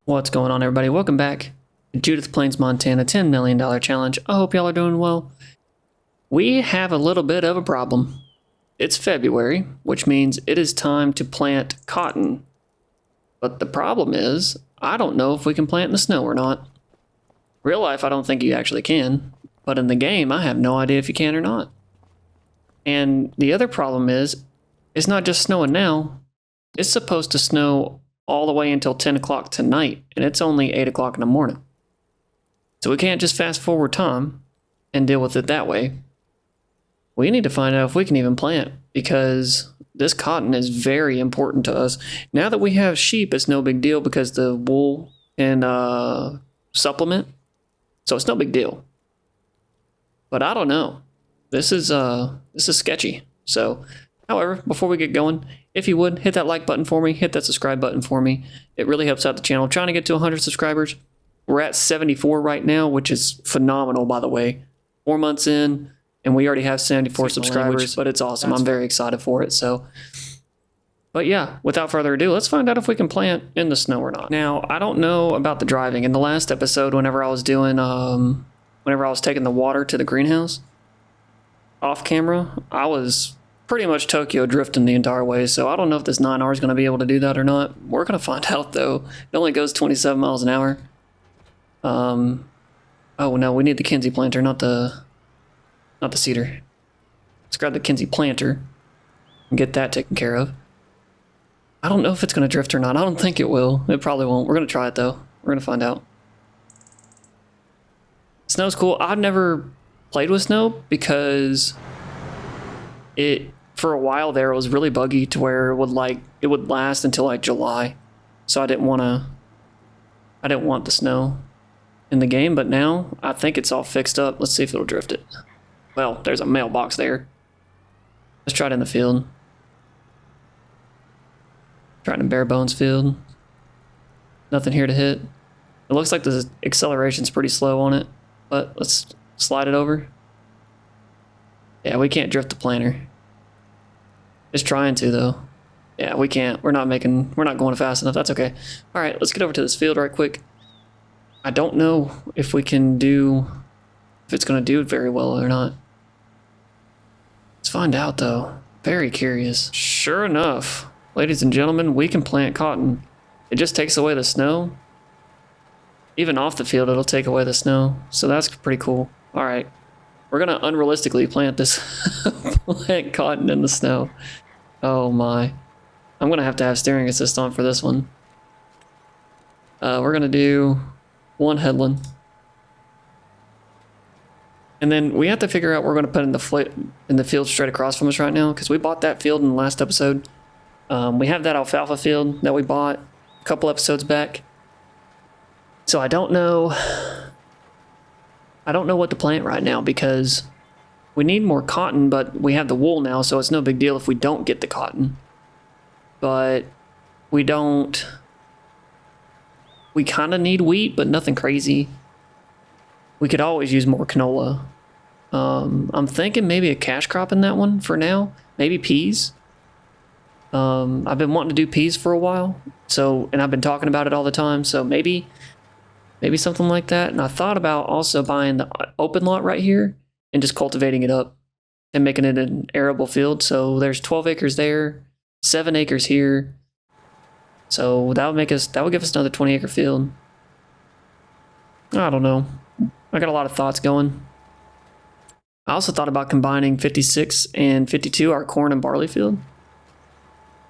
What's going on, everybody? Welcome back to Judith Plains, Montana $10 million challenge. I hope y'all are doing well. We have a little bit of a problem. It's February, which means it is time to plant cotton. But the problem is, I don't know if we can plant in the snow or not. Real life, I don't think you actually can. But in the game, I have no idea if you can or not. And the other problem is, it's not just snowing now. It's supposed to snow all the way until 10 o'clock tonight, and it's only 8 o'clock in the morning. So we can't just fast forward time and deal with it that way. We need to find out if we can even plant, because this cotton is very important to us. Now that we have sheep, it's no big deal because the wool and supplement, so it's no big deal. But I don't know. This is sketchy. So, however, before we get going, if you would, hit that like button for me, hit that subscribe button for me. It really helps out the channel. I'm trying to get to 100 subscribers. We're at 74 right now, which is phenomenal, by the way. 4 months in, and we already have 74 subscribers, but it's awesome. I'm very excited for it. So, but yeah, without further ado, let's find out if we can plant in the snow or not. Now, I don't know about the driving. In the last episode, whenever I was taking the water to the greenhouse, off camera, I was pretty much Tokyo drifting the entire way, so I don't know if this 9R is going to be able to do that or not. We're going to find out, though. It only goes 27 miles an hour. Oh no, we need the Kinsey planter, not the cedar. Let's grab the Kinsey planter and get that taken care of. I don't know if it's going to drift or not. I don't think it will. It probably won't. We're going to try it, though. We're going to find out. Snow's cool. I've never played with snow because for a while there, it was really buggy to where it would last until like July. So I didn't want the snow in the game, but now I think it's all fixed up. Let's see if it'll drift it. Well, there's a mailbox there. Let's try it in the field. Try it in bare bones field. Nothing here to hit. It looks like the acceleration's pretty slow on it, but let's slide it over. Yeah, we can't drift the planter. It's trying to, though. Yeah, we can't. We're not going fast enough. That's okay. All right, let's get over to this field right quick. I don't know if it's going to do it very well or not. Let's find out, though. Very curious. Sure enough, ladies and gentlemen, we can plant cotton. It just takes away the snow. Even off the field, it'll take away the snow. So that's pretty cool. All right. We're going to unrealistically plant this plant cotton in the snow. Oh my. I'm going to have steering assist on for this one. We're going to do one headland. And then we have to figure out what we're going to put in the field straight across from us right now, because we bought that field in the last episode. We have that alfalfa field that we bought a couple episodes back. So I don't know what to plant right now, because we need more cotton, but we have the wool now, so it's no big deal if we don't get the cotton. But we kind of need wheat, but nothing crazy. We could always use more canola. I'm thinking maybe a cash crop in that one for now. Maybe peas. I've been wanting to do peas for a while, and I've been talking about it all the time, so maybe something like that. And I thought about also buying the open lot right here and just cultivating it up and making it an arable field. So there's 12 acres there, 7 acres here. So that would give us another 20-acre field. I don't know. I got a lot of thoughts going. I also thought about combining 56 and 52, our corn and barley field,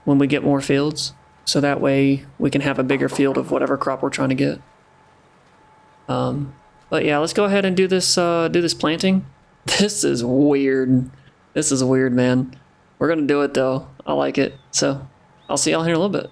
when we get more fields. So that way we can have a bigger field of whatever crop we're trying to get. But yeah, let's go ahead and do this planting. This is weird. This is weird, man. We're gonna do it though. I like it. So I'll see y'all here in a little bit.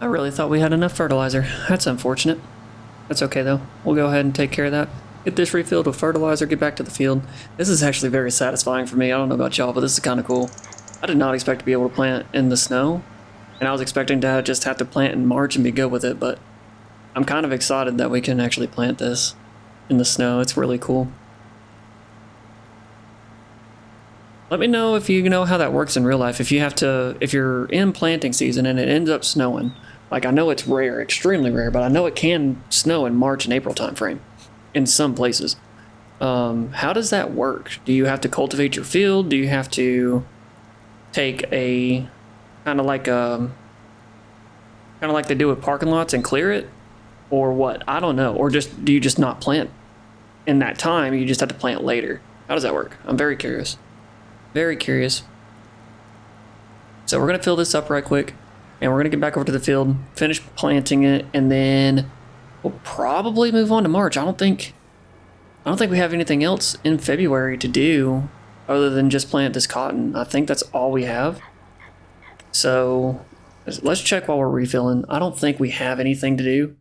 I really thought we had enough fertilizer. That's unfortunate. That's okay though. We'll go ahead and take care of that. Get this refilled with fertilizer, get back to the field. This is actually very satisfying for me. I don't know about y'all, but this is kind of cool. I did not expect to be able to plant in the snow, and I was expecting to just have to plant in March and be good with it, but I'm kind of excited that we can actually plant this in the snow. It's really cool. Let me know if you know how that works in real life. If you're in planting season and it ends up snowing, like I know it's rare, extremely rare, but I know it can snow in March and April timeframe in some places. How does that work? Do you have to cultivate your field? Do you have to take a kind of like they do with parking lots and clear it, or what? I don't know. Or do you just not plant in that time? You just have to plant later. How does that work? I'm very curious. Very curious. So we're gonna fill this up right quick, and we're gonna get back over to the field, finish planting it, and then we'll probably move on to March. I don't think we have anything else in February to do other than just plant this cotton. I think that's all we have. So let's check while we're refilling. I don't think we have anything to do.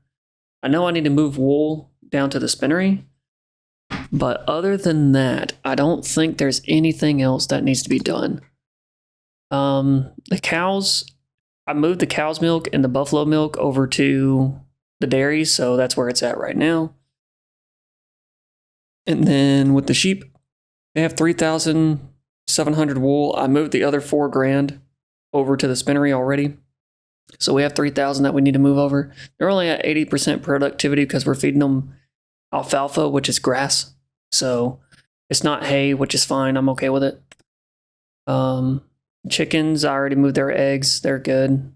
I know I need to move wool down to the spinnery, but other than that, I don't think there's anything else that needs to be done. The cows, I moved the cow's milk and the buffalo milk over to the dairy, so that's where it's at right now. And then with the sheep, they have 3,700 wool. I moved the other 4 grand over to the spinnery already. So we have 3,000 that we need to move over. They're only at 80% productivity because we're feeding them alfalfa, which is grass. So it's not hay, which is fine. I'm okay with it. Chickens, I already moved their eggs. They're good.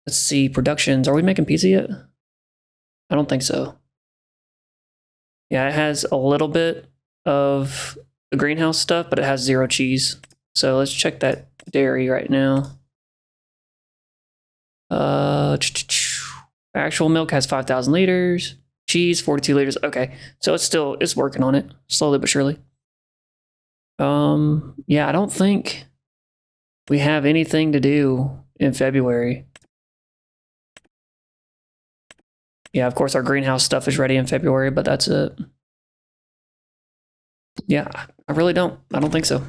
Let's see, productions. Are we making pizza yet? I don't think so. Yeah, it has a little bit of the greenhouse stuff, but it has 0 cheese. So let's check that dairy right now. Actual milk has 5,000 liters. Cheese, 42 liters. Okay, so it's working on it, slowly but surely. Yeah, I don't think we have anything to do in February. Yeah, of course, our greenhouse stuff is ready in February, but that's it. Yeah, I really don't. I don't think so.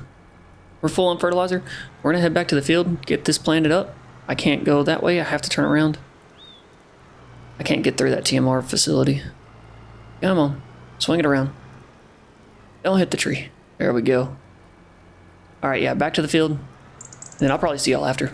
We're full on fertilizer. We're gonna head back to the field, get this planted up. I can't go that way. I have to turn around. I can't get through that TMR facility. Come on, swing it around. Don't hit the tree. There we go. All right, yeah, back to the field. Then I'll probably see y'all after.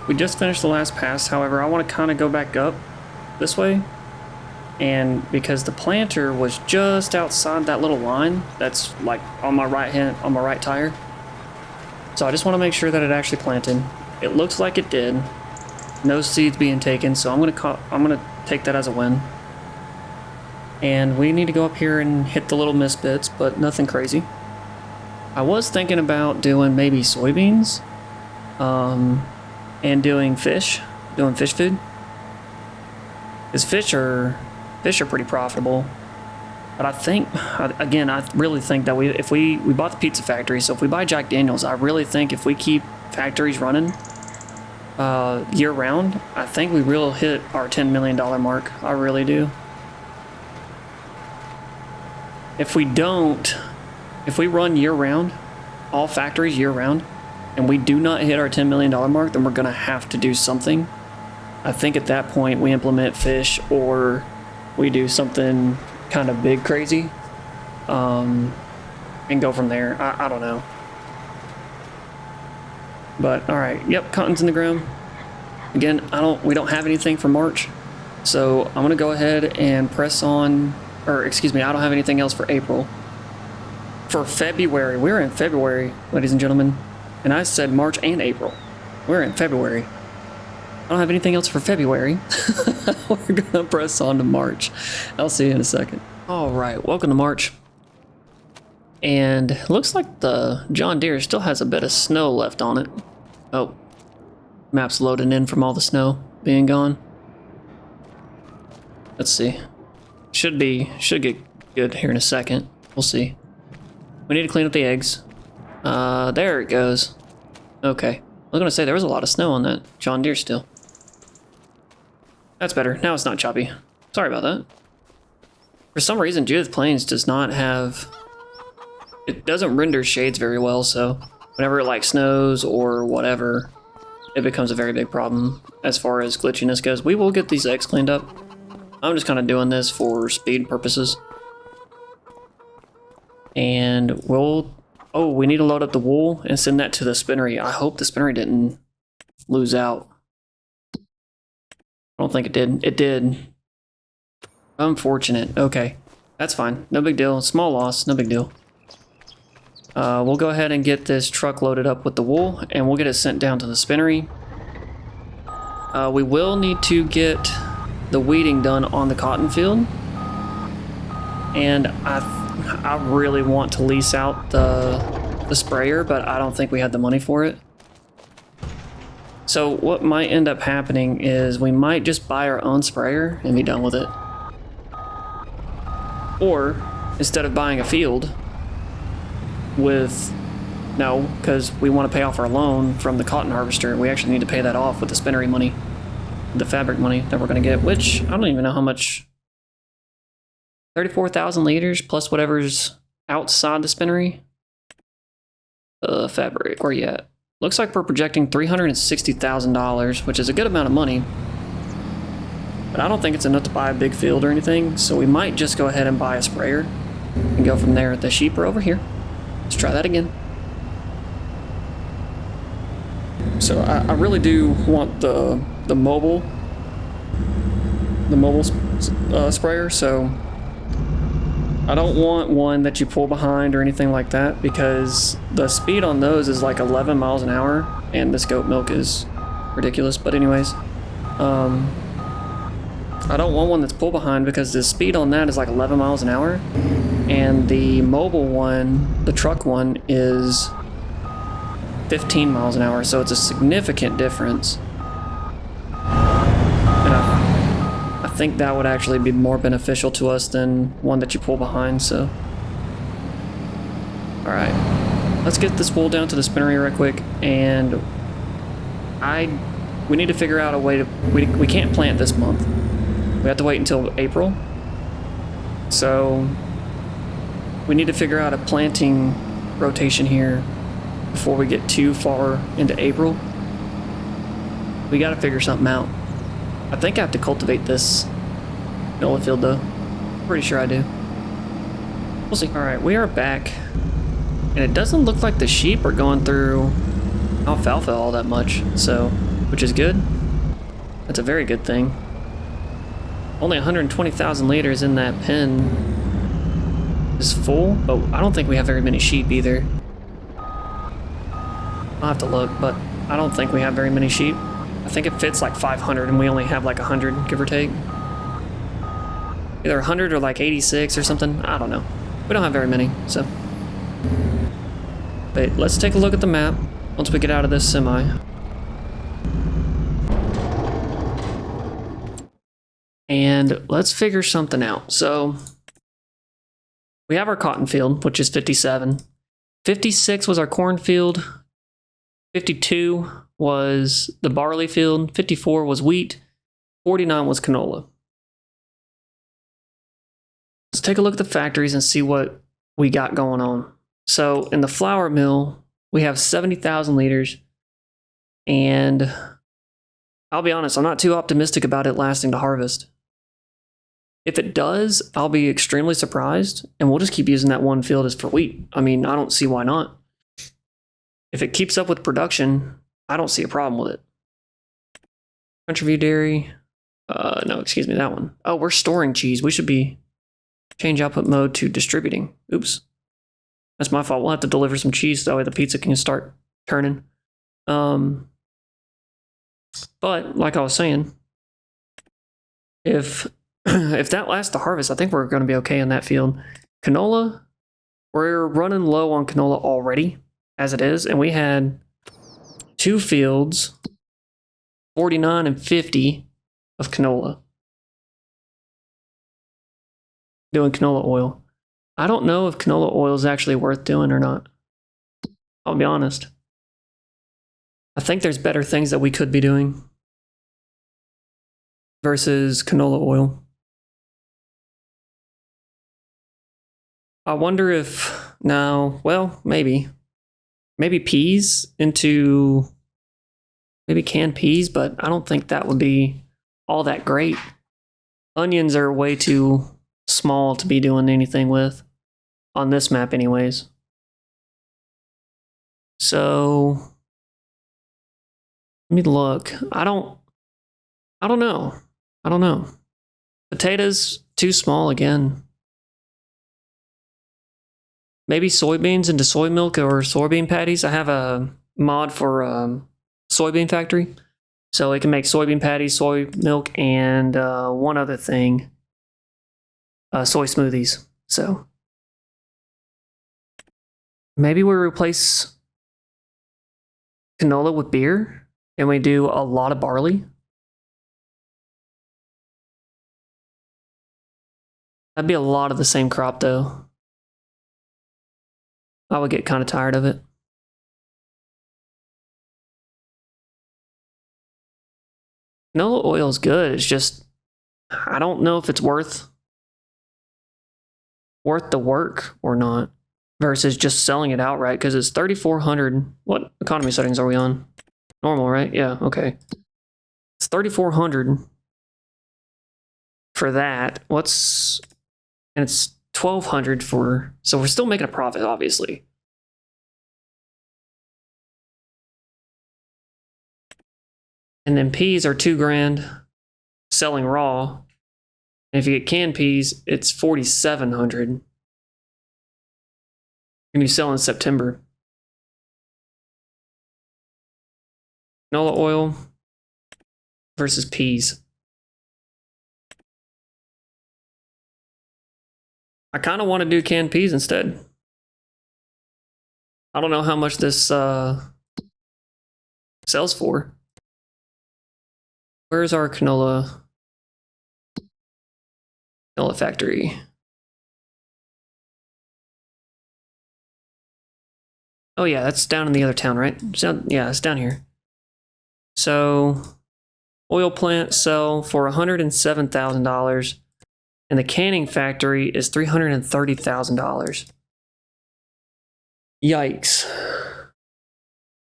We just finished the last pass. However, I want to kind of go back up this way, and because the planter was just outside that little line that's like on my right tire, so I just want to make sure that it actually planted. It looks like it did. No seeds being taken, so I'm gonna take that as a win. And we need to go up here and hit the little mist bits, but nothing crazy. I was thinking about doing maybe soybeans, and doing fish food. Because fish are pretty profitable. But I think, again, I really think that if we bought the pizza factory, so if we buy Jack Daniels, I really think if we keep factories running year round, I think we will hit our $10 million mark. I really do. If we run year round, all factories year round, and we do not hit our $10 million mark, then we're going to have to do something. I think at that point we implement fish, or we do something kind of big crazy, and go from there. I don't know. But all right, yep, cotton's in the ground. Again, we don't have anything for March, so I'm gonna go ahead and press on, or excuse me, I don't have anything else for April. For February, we're in February, ladies and gentlemen, and I said March and April. We're in February. I don't have anything else for February. We're gonna press on to March. I'll see you in a second. All right, welcome to March. And it looks like the John Deere still has a bit of snow left on it. Oh, map's loading in from all the snow being gone. Let's see. Should get good here in a second. We'll see. We need to clean up the eggs. There it goes. Okay. I was gonna say there was a lot of snow on that John Deere still. That's better. Now it's not choppy. Sorry about that. For some reason, Judith Plains does not have... It doesn't render shades very well, so whenever it like snows or whatever, it becomes a very big problem as far as glitchiness goes. We will get these eggs cleaned up. I'm just kind of doing this for speed purposes. And we'll... Oh, we need to load up the wool and send that to the spinnery. I hope the spinnery didn't lose out. I don't think it did. It did. Unfortunate. Okay. That's fine. No big deal. Small loss. No big deal. We'll go ahead and get this truck loaded up with the wool, and we'll get it sent down to the spinnery. We will need to get the weeding done on the cotton field. And I really want to lease out the sprayer, but I don't think we have the money for it. So what might end up happening is we might just buy our own sprayer and be done with it. Or instead of buying a field with... No, because we want to pay off our loan from the cotton harvester. We actually need to pay that off with the spinnery money, the fabric money that we're going to get, which I don't even know how much. 34,000 liters plus whatever's outside the spinnery. Fabric, where you at? Looks like we're projecting $360,000, which is a good amount of money. But I don't think it's enough to buy a big field or anything, so we might just go ahead and buy a sprayer and go from there. The sheep are over here. Let's try that again. So I really do want the mobile sprayer, so I don't want one that you pull behind or anything like that, because the speed on those is like 11 miles an hour, and this goat milk is ridiculous. But anyways, I don't want one that's pull behind because the speed on that is like 11 miles an hour, and the mobile one, the truck one, is 15 miles an hour, so it's a significant difference. And I think that would actually be more beneficial to us than one that you pull behind, so. Alright, let's get this wool down to the spinnery right quick, and we need to figure out a way to, we can't plant this month. We have to wait until April. So we need to figure out a planting rotation here before we get too far into April. We got to figure something out. I think I have to cultivate this Nola field though. Pretty sure I do. We'll see. Alright, we are back. And it doesn't look like the sheep are going through alfalfa all that much, so, which is good. That's a very good thing. Only 120,000 liters in that pen is full, but I don't think we have very many sheep either. I'll have to look, but I don't think we have very many sheep. I think it fits like 500 and we only have like 100, give or take. Either 100 or like 86 or something. I don't know. We don't have very many, so. But let's take a look at the map once we get out of this semi. And let's figure something out. So we have our cotton field, which is 57. 56 was our cornfield. 52 was the barley field. 54 was wheat. 49 was canola. Let's take a look at the factories and see what we got going on. So in the flour mill, We have 70,000 liters. And I'll be honest, I'm not too optimistic about it lasting to harvest. If it does, I'll be extremely surprised, and we'll just keep using that one field as for wheat. I mean, I don't see why not. If it keeps up with production, I don't see a problem with it. Country View Dairy. No, excuse me, that one. Oh, we're storing cheese. We should be change output mode to distributing. Oops. That's my fault. We'll have to deliver some cheese so that way the pizza can start turning. But like I was saying, if that lasts to harvest, I think we're going to be okay in that field. Canola, we're running low on canola already as it is, and we had 2 fields, 49 and 50 of canola. Doing canola oil. I don't know if canola oil is actually worth doing or not. I'll be honest. I think there's better things that we could be doing versus canola oil. I wonder if now, well, maybe peas into maybe canned peas, but I don't think that would be all that great. Onions are way too small to be doing anything with on this map anyways. So let me look. I don't know. Potatoes too small again. Maybe soybeans into soy milk or soybean patties. I have a mod for soybean factory, so it can make soybean patties, soy milk, and one other thing, soy smoothies. So maybe we replace canola with beer, and we do a lot of barley. That'd be a lot of the same crop, though. I would get kind of tired of it. Canola oil is good. It's just, I don't know if it's worth the work or not versus just selling it outright, because it's 3,400. What economy settings are we on? Normal, right? Yeah, okay. It's 3,400 for that. And it's 1,200 for, so we're still making a profit, obviously. And then peas are $2,000 selling raw. And if you get canned peas, it's 4,700. And you sell in September. Canola oil versus peas. I kind of want to do canned peas instead. I don't know how much this sells for. Where's our canola factory? Oh yeah, that's down in the other town, right? Yeah, it's down here. So, oil plant sell for $107,000, and the canning factory is $330,000. Yikes!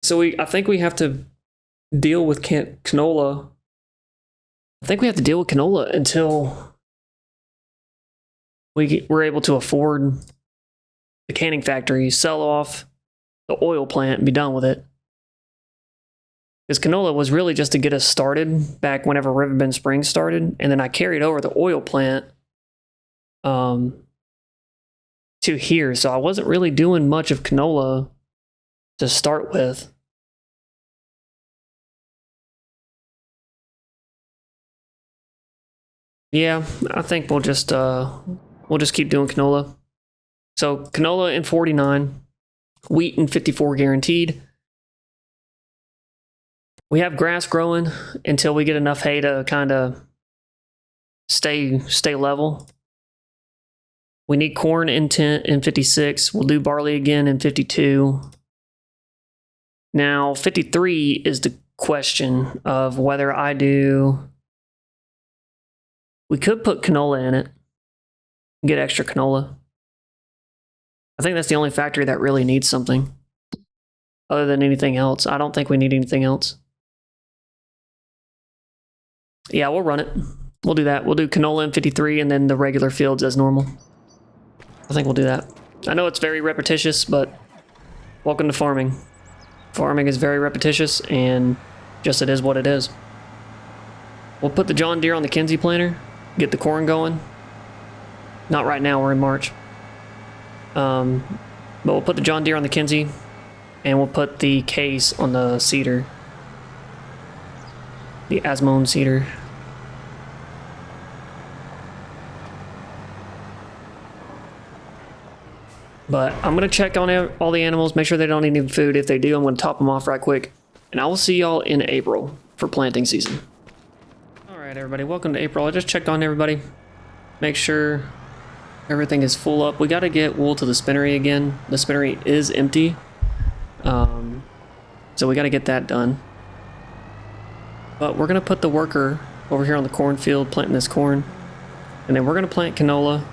So I think we have to deal with canola. I think we have to deal with canola until we're able to afford the canning factory, sell off the oil plant, and be done with it. Because canola was really just to get us started back whenever Riverbend Springs started, and then I carried over the oil plant to here, so I wasn't really doing much of canola to start with. Yeah, I think we'll just keep doing canola. So canola in 49, wheat in 54 guaranteed. We have grass growing until we get enough hay to kind of stay level. We need corn in 56. We'll do barley again in 52. Now 53 is the question of whether I do. We could put canola in it, get extra canola. I think that's the only factory that really needs something. other than anything else. I don't think we need anything else. Yeah, we'll run it. We'll do that. We'll do canola in 53 and then the regular fields as normal. I think we'll do that. I know it's very repetitious, but welcome to farming. Farming is very repetitious, and just it is what it is. We'll put the John Deere on the Kinsey planter, get the corn going. Not right now, we're in March. But we'll put the John Deere on the Kinsey, and we'll put the case on the cedar. The Asmone cedar. But I'm going to check on all the animals, make sure they don't need any food. If they do, I'm going to top them off right quick. And I will see y'all in April for planting season. Alright everybody, welcome to April. I just checked on everybody. Make sure everything is full up. We got to get wool to the spinnery again. The spinnery is empty. So we got to get that done. But we're going to put the worker over here on the cornfield planting this corn. And then we're going to plant canola.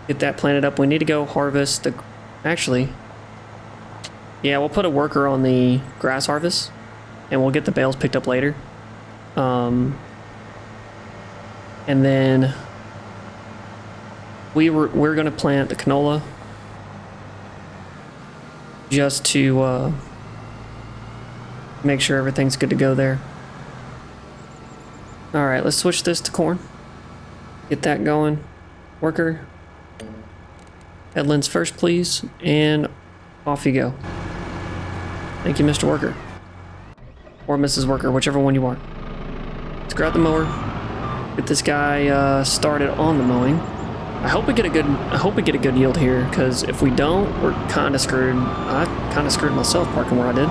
Get that planted up. We need to go harvest the... Actually, yeah, we'll put a worker on the grass harvest. And we'll get the bales picked up later. And then we're going to plant the canola. Just to make sure everything's good to go there. Alright, let's switch this to corn. Get that going. Worker. Headlands first, please. And off you go. Thank you, Mr. Worker. Or Mrs. Worker, whichever one you want. Let's grab the mower. Get this guy started on the mowing. I hope we get a good yield here, because if we don't, we're kind of screwed. I kind of screwed myself parking where I did.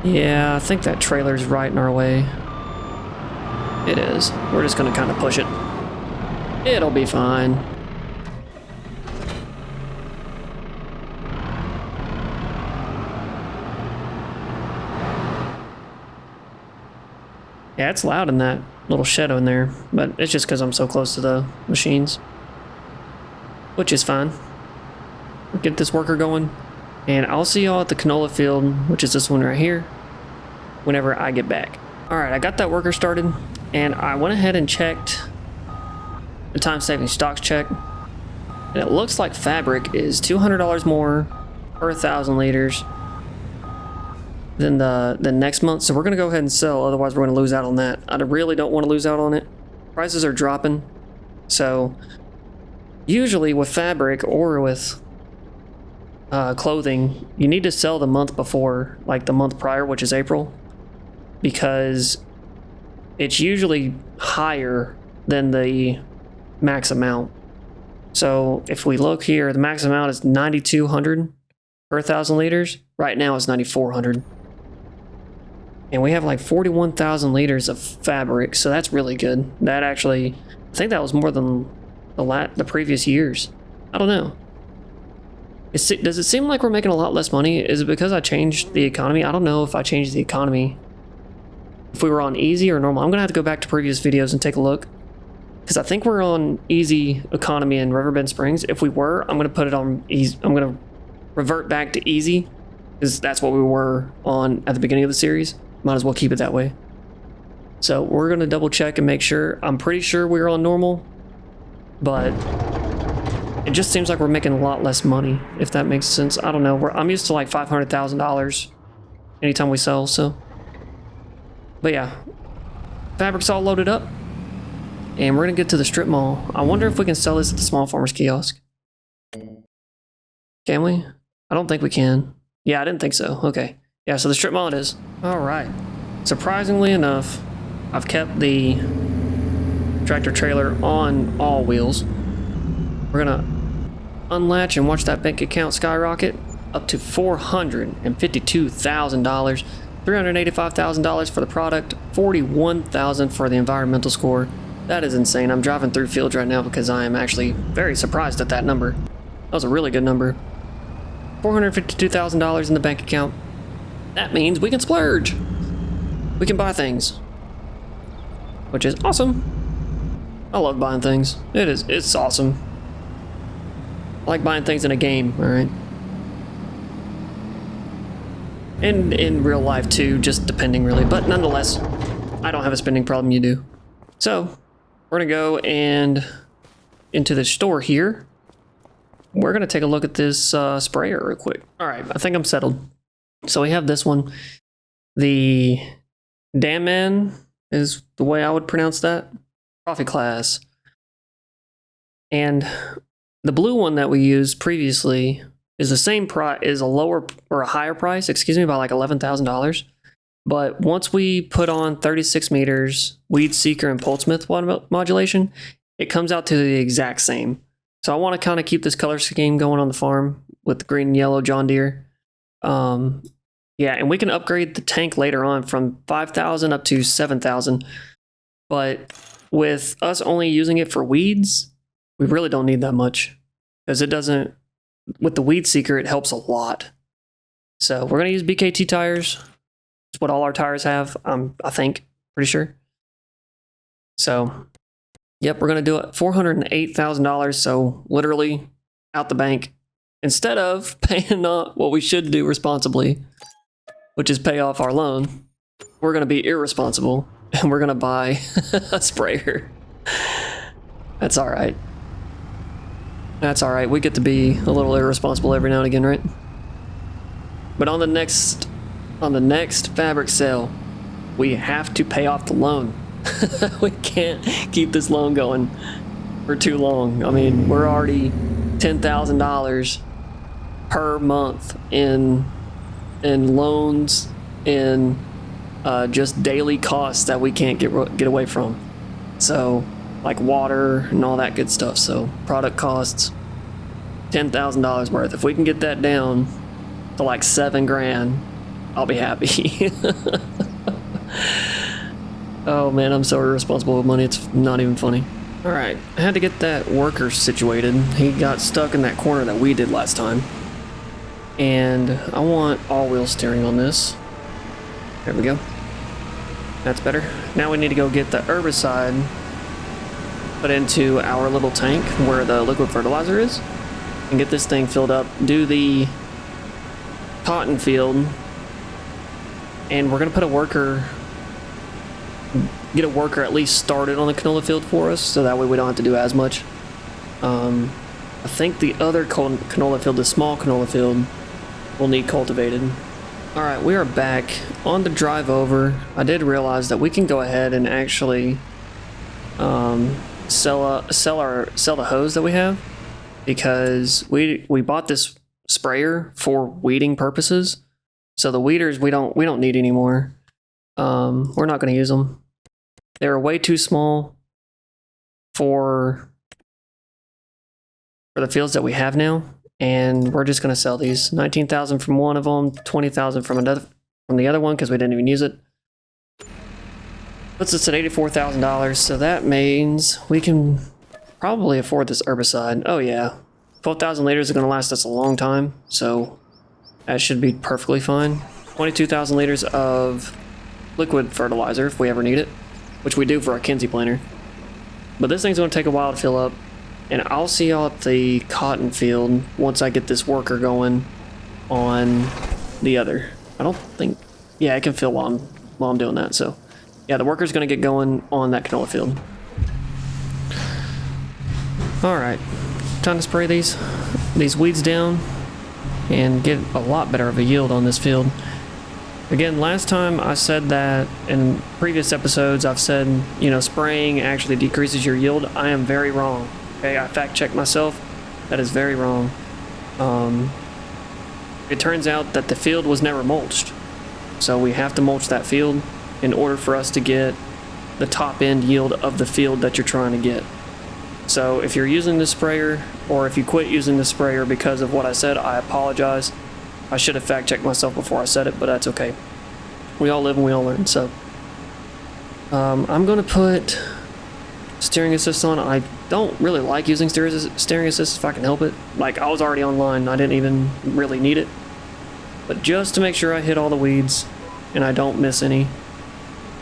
Yeah, I think that trailer's right in our way. It is. We're just gonna kind of push it. It'll be fine. Yeah, it's loud in that little shed in there, but it's just because I'm so close to the machines. Which is fine. We'll get this worker going, and I'll see y'all at the canola field, which is this one right here, whenever I get back. Alright, I got that worker started, and I went ahead and checked the time-saving stocks check, and it looks like fabric is $200 more per 1,000 liters than the next month, so we're going to go ahead and sell, otherwise we're going to lose out on that. I really don't want to lose out on it. Prices are dropping, so usually with fabric or with clothing, you need to sell the month before, like the month prior, which is April, because it's usually higher than the max amount. So if we look here, the max amount is 9,200 per 1,000 liters. Right now it's 9,400. And we have like 41,000 liters of fabric, so that's really good. That actually, I think that was more than the previous years. I don't know. Does it seem like we're making a lot less money? Is it because I changed the economy? I don't know if I changed the economy. If we were on easy or normal. I'm going to have to go back to previous videos and take a look. Because I think we're on easy economy in Riverbend Springs. If we were, I'm going to put it on easy. I'm going to revert back to easy, because that's what we were on at the beginning of the series. Might as well keep it that way. So we're going to double check and make sure. I'm pretty sure we're on normal, but it just seems like we're making a lot less money, if that makes sense. I don't know. I'm used to like $500,000 anytime we sell, so. But yeah, fabric's all loaded up, and we're going to get to the strip mall. I wonder if we can sell this at the small farmer's kiosk. Can we? I don't think we can. Yeah, I didn't think so. Okay. Yeah, so the strip mall it is. All right. Surprisingly enough, I've kept the tractor trailer on all wheels. We're going to unlatch and watch that bank account skyrocket up to $452,000. $385,000 for the product, $41,000 for the environmental score. That is insane. I'm driving through fields right now because I am actually very surprised at that number. That was a really good number. $452,000 in the bank account. That means we can splurge. We can buy things. which is awesome. I love buying things. It's awesome. I like buying things in a game, alright? And in real life too, just depending really. But nonetheless, I don't have a spending problem, you do. So, we're gonna go and into the store here. We're gonna take a look at this sprayer real quick. Alright, I think I'm settled. So we have this one. The Damman is the way I would pronounce that. Profit class. And the blue one that we used previously is the same price, is a lower or a higher price, excuse me, by like $11,000. But once we put on 36 meters, Weed Seeker and Pulsmith modulation, it comes out to the exact same. So I want to kind of keep this color scheme going on the farm with the green and yellow John Deere. Yeah, and we can upgrade the tank later on from 5,000 up to 7,000. But with us only using it for weeds, we really don't need that much. Because it doesn't, with the Weed Seeker, it helps a lot. So we're going to use BKT tires. It's what all our tires have, I think, pretty sure. So, yep, we're going to do it. $408,000, so literally out the bank. Instead of paying what we should do responsibly, which is pay off our loan, we're going to be irresponsible, and we're going to buy a sprayer. That's all right. That's all right. We get to be a little irresponsible every now and again, right? But on the next fabric sale, we have to pay off the loan. We can't keep this loan going for too long. I mean, we're already $10,000 per month in loans and just daily costs that we can't get away from. So, like water and all that good stuff. So, product costs, $10,000 worth. If we can get that down to like $7,000, I'll be happy. Oh man, I'm so irresponsible with money, it's not even funny. Alright, I had to get that worker situated. He got stuck in that corner that we did last time. And I want all-wheel steering on this. There we go. That's better. Now we need to go get the herbicide put into our little tank where the liquid fertilizer is and get this thing filled up. Do the cotton field, and we're gonna put get a worker at least started on the canola field for us, so that way we don't have to do as much. I think the other canola field, the small canola field, will need cultivated. All right, we are back on the drive over. I did realize that we can go ahead and actually sell the hose that we have, because we bought this sprayer for weeding purposes. So the weeders we don't need anymore. We're not going to use them. They're way too small for the fields that we have now, and we're just going to sell these. 19,000 from one of them, 20,000 from the other one because we didn't even use it. Puts us at $84,000, so that means we can probably afford this herbicide. Oh yeah, 12,000 liters is going to last us a long time, so that should be perfectly fine. 22,000 liters of liquid fertilizer if we ever need it, which we do for our Kinsey planter. But this thing's going to take a while to fill up, and I'll see y'all at the cotton field once I get this worker going on the other. I don't think, yeah, I can fill while I'm doing that. So yeah, the worker's going to get going on that canola field. All right, time to spray these weeds down and get a lot better of a yield on this field. Again, last time I said that, in previous episodes I've said, you know, spraying actually decreases your yield. I am very wrong. Okay, I fact checked myself. That is very wrong. It turns out that the field was never mulched. So we have to mulch that field in order for us to get the top end yield of the field that you're trying to get. So if you're using the sprayer, or if you quit using the sprayer because of what I said, I apologize. I should have fact checked myself before I said it, but that's okay. We all live and we all learn. So I'm going to put steering assist on. I don't really like using steering assist if I can help it. Like, I was already online, I didn't even really need it. But just to make sure I hit all the weeds and I don't miss any,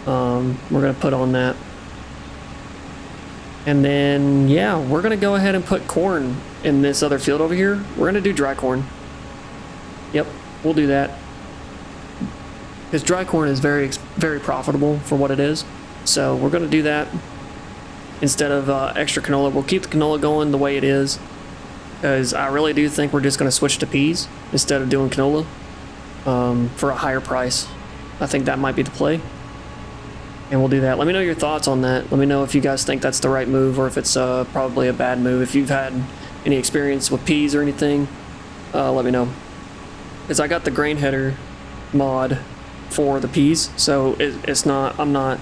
we're going to put on that. And then, yeah, we're going to go ahead and put corn in this other field over here. We're going to do dry corn. Yep, we'll do that. Because dry corn is very, very profitable for what it is. So we're going to do that instead of extra canola. We'll keep the canola going the way it is. Because I really do think we're just going to switch to peas instead of doing canola for a higher price. I think that might be the play. And we'll do that. Let me know your thoughts on that. Let me know if you guys think that's the right move or if it's probably a bad move. If you've had any experience with peas or anything, let me know. Because I got the grain header mod for the peas, so it's not. I'm not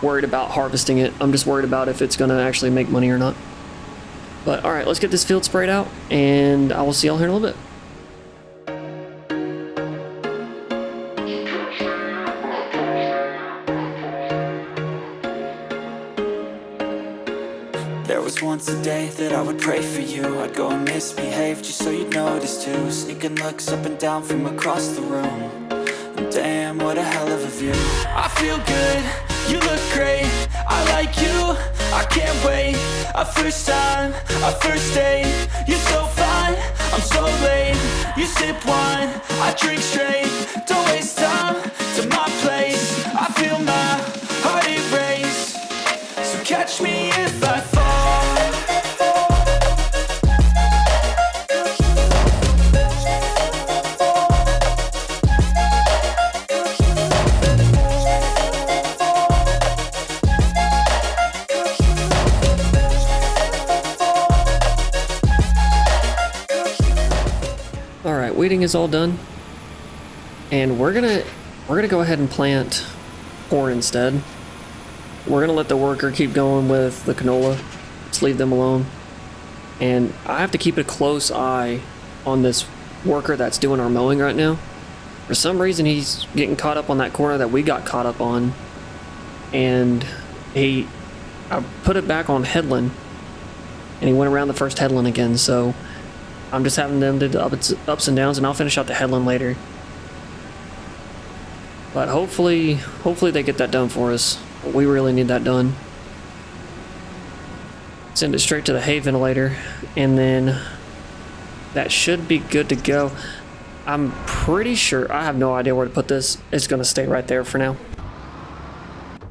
worried about harvesting it. I'm just worried about if it's going to actually make money or not. But all right, let's get this field sprayed out, and I will see y'all here in a little bit. There was once a day that I would pray for you. I'd go and misbehave just so you'd notice too. Sneaking looks up and down from across the room. And damn, what a hell of a view. I feel good, you look great, I like you, I can't wait. A first time, a first date. You're so fine, I'm so late. You sip wine, I drink straight. Don't waste time to my place. I feel my heart erase. So catch me if I fall. Alright, weeding is all done. And we're gonna go ahead and plant corn instead. We're gonna let the worker keep going with the canola. Just leave them alone. And I have to keep a close eye on this worker that's doing our mowing right now. For some reason he's getting caught up on that corner that we got caught up on. And I put it back on headland. And he went around the first headland again, so I'm just having them do the ups and downs, and I'll finish out the headland later. But hopefully they get that done for us. We really need that done. Send it straight to the hay ventilator, and then that should be good to go. I'm pretty sure, I have no idea where to put this. It's gonna stay right there for now.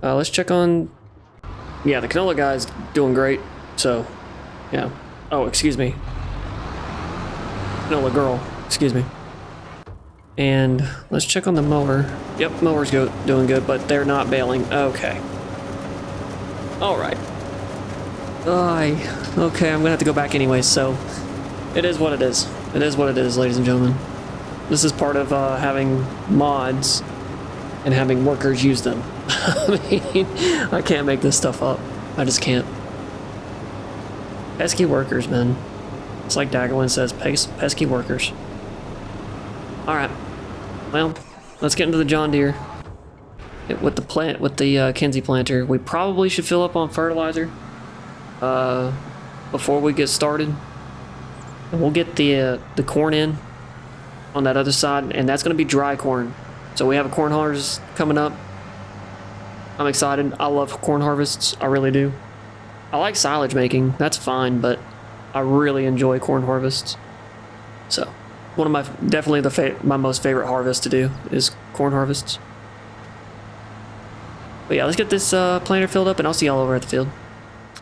Let's check on, yeah, the canola guy's doing great, so, yeah. Oh, excuse me. Canola girl, excuse me. And let's check on the mower. Yep, mower's doing good, but they're not bailing. Okay. Alright. Okay, I'm gonna have to go back anyway, so it is what it is. It is what it is, ladies and gentlemen. This is part of having mods and having workers use them. I mean, I can't make this stuff up. I just can't. Pesky workers, man. It's like Daggerwin says, pesky workers. Alright. Well, let's get into the John Deere. With the Kinsey planter. We probably should fill up on fertilizer before we get started. And we'll get the corn in on that other side, and that's going to be dry corn. So we have a corn harvest coming up. I'm excited. I love corn harvests. I really do. I like silage making. That's fine, but I really enjoy corn harvests. So one of my definitely my most favorite harvest to do is corn harvests. But yeah, let's get this planter filled up, and I'll see y'all over at the field.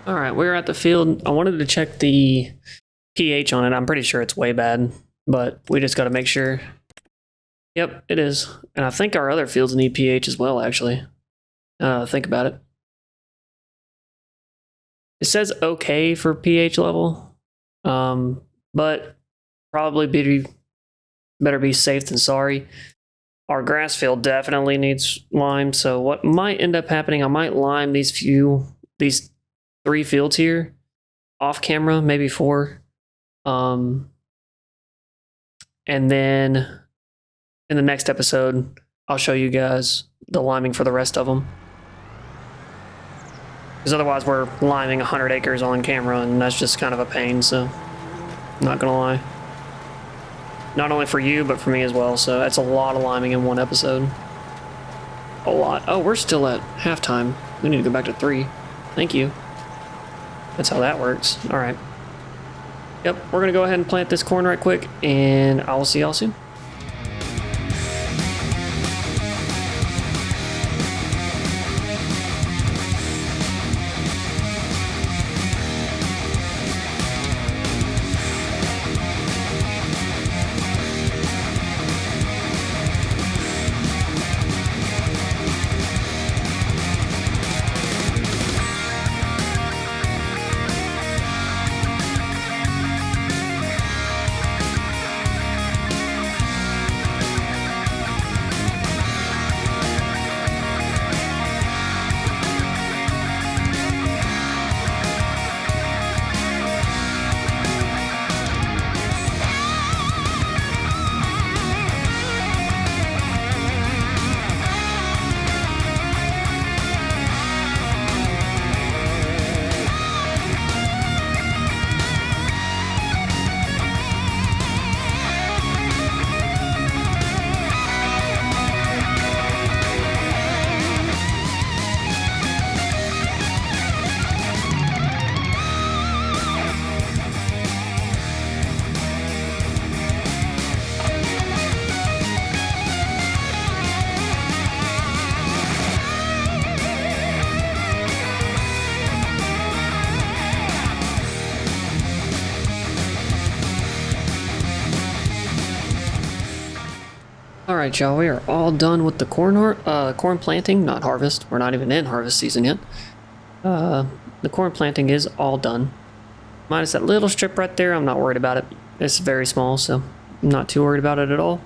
All right, we're at the field. I wanted to check the pH on it. I'm pretty sure it's way bad, but we just got to make sure. Yep, it is. And I think our other fields need pH as well, actually. Think about it. It says okay for pH level, but probably better be safe than sorry. Our grass field definitely needs lime, so what might end up happening, I might lime these 3 fields here off camera, maybe 4. And then in the next episode, I'll show you guys the liming for the rest of them. Because otherwise we're liming 100 acres on camera, and that's just kind of a pain, so I'm not gonna lie. Not only for you, but for me as well, so that's a lot of liming in one episode. A lot. Oh, we're still at halftime. We need to go back to 3. Thank you. That's how that works. All right. Yep, we're gonna go ahead and plant this corn right quick, and I will see y'all soon. Alright, y'all, we are all done with the corn planting, not harvest. We're not even in harvest season yet. The corn planting is all done. Minus that little strip right there, I'm not worried about it. It's very small, so I'm not too worried about it at all.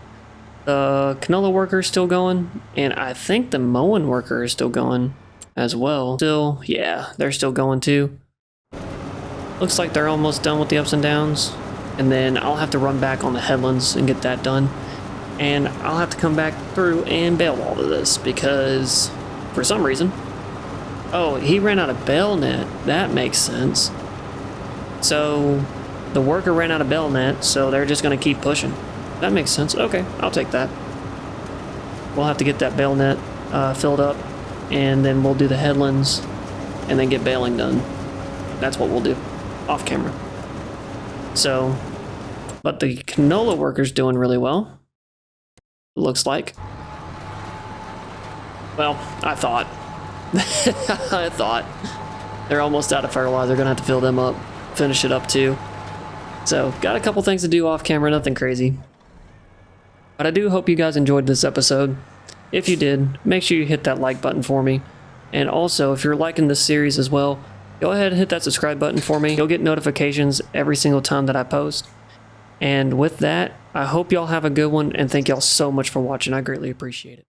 The canola worker is still going, and I think the mowing worker is still going as well. Still, yeah, they're still going too. Looks like they're almost done with the ups and downs. And then I'll have to run back on the headlands and get that done. And I'll have to come back through and bale all of this because for some reason, oh, he ran out of bale net. That makes sense. So the worker ran out of bale net, so they're just going to keep pushing. That makes sense. Okay, I'll take that. We'll have to get that bale net filled up, and then we'll do the headlands and then get baling done. That's what we'll do off camera. So, but the canola worker's doing really well. Looks like. Well, I thought. I thought. They're almost out of fertilizer. Gonna have to fill them up. Finish it up too. So, got a couple things to do off camera. Nothing crazy. But I do hope you guys enjoyed this episode. If you did, make sure you hit that like button for me. And also, if you're liking this series as well, go ahead and hit that subscribe button for me. You'll get notifications every single time that I post. And with that, I hope y'all have a good one, and thank y'all so much for watching. I greatly appreciate it.